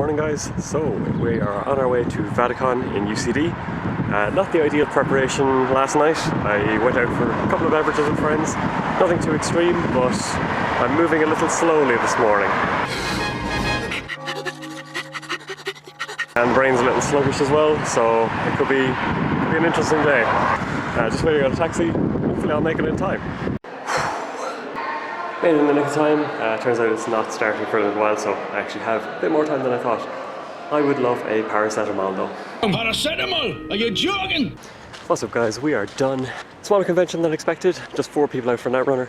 Morning guys, so we are on our way to Vaticon in UCD. Not the ideal preparation last night. I went out for a couple of beverages with friends, nothing too extreme, but I'm moving a little slowly this morning. And brain's a little sluggish as well, so it could be an interesting day. Just waiting on a taxi, hopefully I'll make it in time. Made it in the nick of time. Turns out it's not starting for a little while, so I actually have a bit more time than I thought. I would love a paracetamol though. Paracetamol? Are you joking? What's up guys, we are done. Smaller convention than expected, just 4 people out for Netrunner.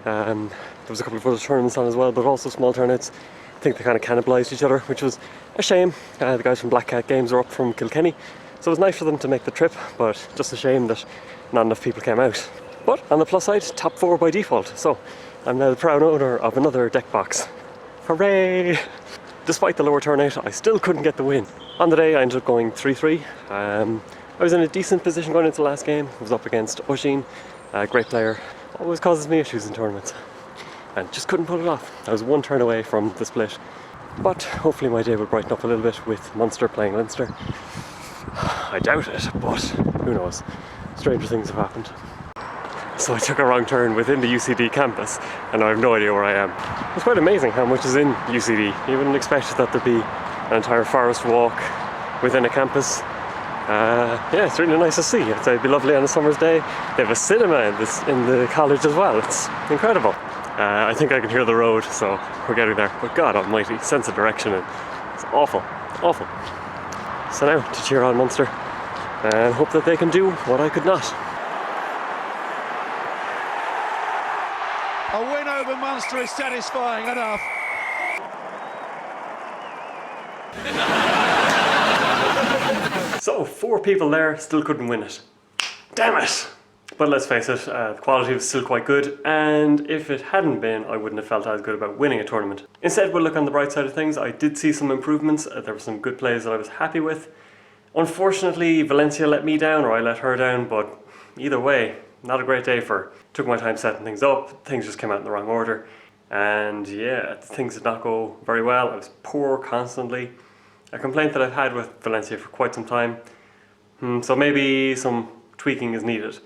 There was a couple of other tournaments on as well, but also small turnouts. I think they kind of cannibalised each other, which was a shame. The guys from Black Cat Games are up from Kilkenny, so it was nice for them to make the trip, but just a shame that not enough people came out. But on the plus side, top 4 by default, so I'm now the proud owner of another deck box. Hooray! Despite the lower turnout, I still couldn't get the win. On the day I ended up going 3-3. I was in a decent position going into the last game. I was up against Oshin, a great player. Always causes me issues in tournaments. And just couldn't pull it off. I was 1 turn away from the split. But hopefully my day will brighten up a little bit with Munster playing Leinster. I doubt it, but who knows. Stranger things have happened. So I took a wrong turn within the UCD campus and I have no idea where I am. It's quite amazing how much is in UCD. You wouldn't expect that there'd be an entire forest walk within a campus. Yeah, it's really nice to see. It'd be lovely on a summer's day. They have a cinema in the college as well. It's incredible. I think I can hear the road, so we're getting there. But God almighty, sense of direction. It's awful, awful. So now to cheer on Munster and hope that they can do what I could not. A win over Munster is satisfying enough. So 4 people there, still couldn't win it. Damn it! But let's face it, the quality was still quite good, and if it hadn't been, I wouldn't have felt as good about winning a tournament. Instead, we'll look on the bright side of things. I did see some improvements. There were some good plays that I was happy with. Unfortunately, Valencia let me down, or I let her down, but either way, not a great day for her. Took my time setting things up, things just came out in the wrong order, and yeah, things did not go very well. I was poor constantly. A complaint that I've had with Valencia for quite some time, so maybe some tweaking is needed.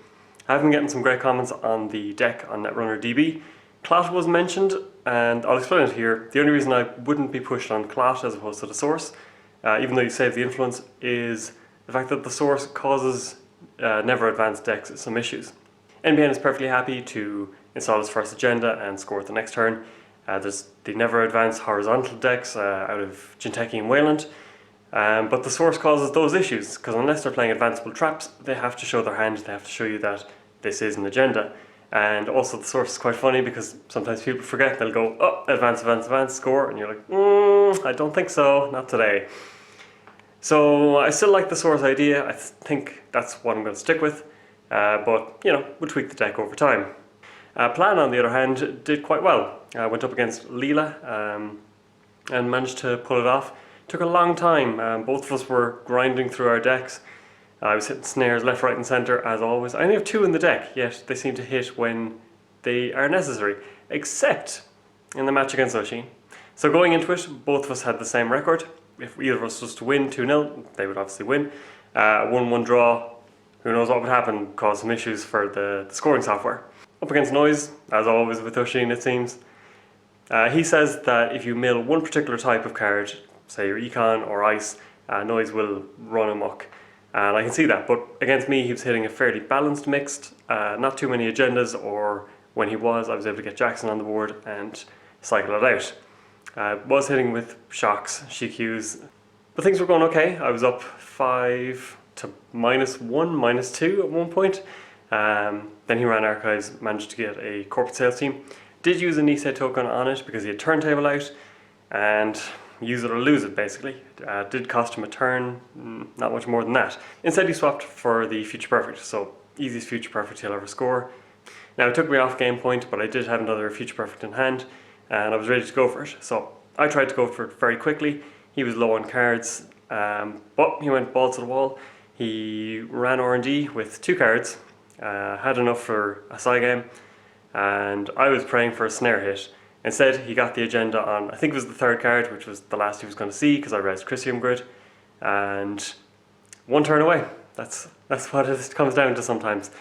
I have been getting some great comments on the deck on Netrunner DB. Clot was mentioned, and I'll explain it here. The only reason I wouldn't be pushed on Clot as opposed to the source, even though you save the influence, is the fact that the source causes never advanced decks some issues. NBN is perfectly happy to install its first agenda and score it the next turn. There's the never advanced horizontal decks out of Jinteki and Wayland, but the source causes those issues because unless they're playing advanceable traps, they have to show their hand, they have to show you that this is an agenda. And also the source is quite funny because sometimes people forget, they'll go, oh, advance, advance, advance, score, and you're like, I don't think so, not today. So I still like the source idea. I think that's what I'm going to stick with. But, you know, we'll tweak the deck over time. Plan, on the other hand, did quite well. Went up against Leela and managed to pull it off. Took a long time. Both of us were grinding through our decks. I was hitting snares left, right and centre as always. I only have 2 in the deck, yet they seem to hit when they are necessary. Except in the match against Oshin. So going into it, both of us had the same record. If either of us was to win 2-0, they would obviously win. 1-1 draw. Who knows what would happen, cause some issues for the scoring software. Up against Noise, as always with Oshin it seems. He says that if you mill one particular type of card, say your Econ or Ice, Noise will run amok. And I can see that, but against me he was hitting a fairly balanced mixed, not too many agendas, or when he was, I was able to get Jackson on the board and cycle it out. Was hitting with shocks, CQs, but things were going okay. I was up 5 to -1, -2 at one point. Then he ran archives, managed to get a corporate sales team. Did use a Nisei token on it because he had turntable out, and use it or lose it basically. Did cost him a turn, not much more than that. Instead he swapped for the Future Perfect, so easiest Future Perfect he'll ever score. Now it took me off game point, but I did have another Future Perfect in hand, and I was ready to go for it. So I tried to go for it very quickly. He was low on cards, but he went balls to the wall. He ran R&D with 2 cards, had enough for a side game, and I was praying for a snare hit. Instead, he got the agenda on, I think it was the third card, which was the last he was going to see because I read Chrysium Grid, and one turn away. That's what it comes down to sometimes.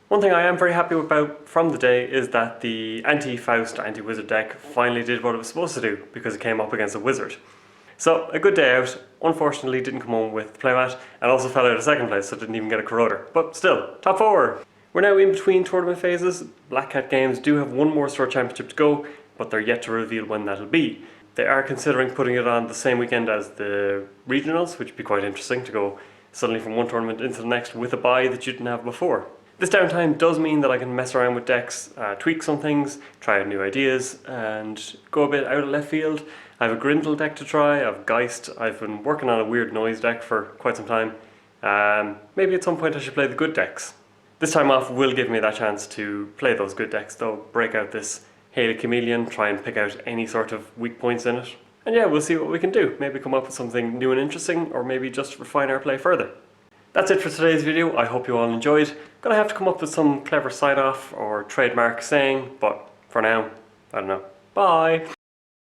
One thing I am very happy about from the day is that the anti-Faust, anti-Wizard deck finally did what it was supposed to do because it came up against a Wizard. So, a good day out. Unfortunately, didn't come home with the playmat and also fell out of second place, so didn't even get a Corroder. But still, top 4! We're now in between tournament phases. Black Cat Games do have one more Store Championship to go, but they're yet to reveal when that'll be. They are considering putting it on the same weekend as the regionals, which would be quite interesting to go suddenly from one tournament into the next with a buy that you didn't have before. This downtime does mean that I can mess around with decks, tweak some things, try out new ideas, and go a bit out of left field. I have a Grindel deck to try, I have Geist, I've been working on a weird noise deck for quite some time. Maybe at some point I should play the good decks. This time off will give me that chance to play those good decks though, break out this Hail Chameleon, try and pick out any sort of weak points in it. And yeah, we'll see what we can do. Maybe come up with something new and interesting, or maybe just refine our play further. That's it for today's video. I hope you all enjoyed. Gonna have to come up with some clever sign-off or trademark saying, but for now, I don't know. Bye!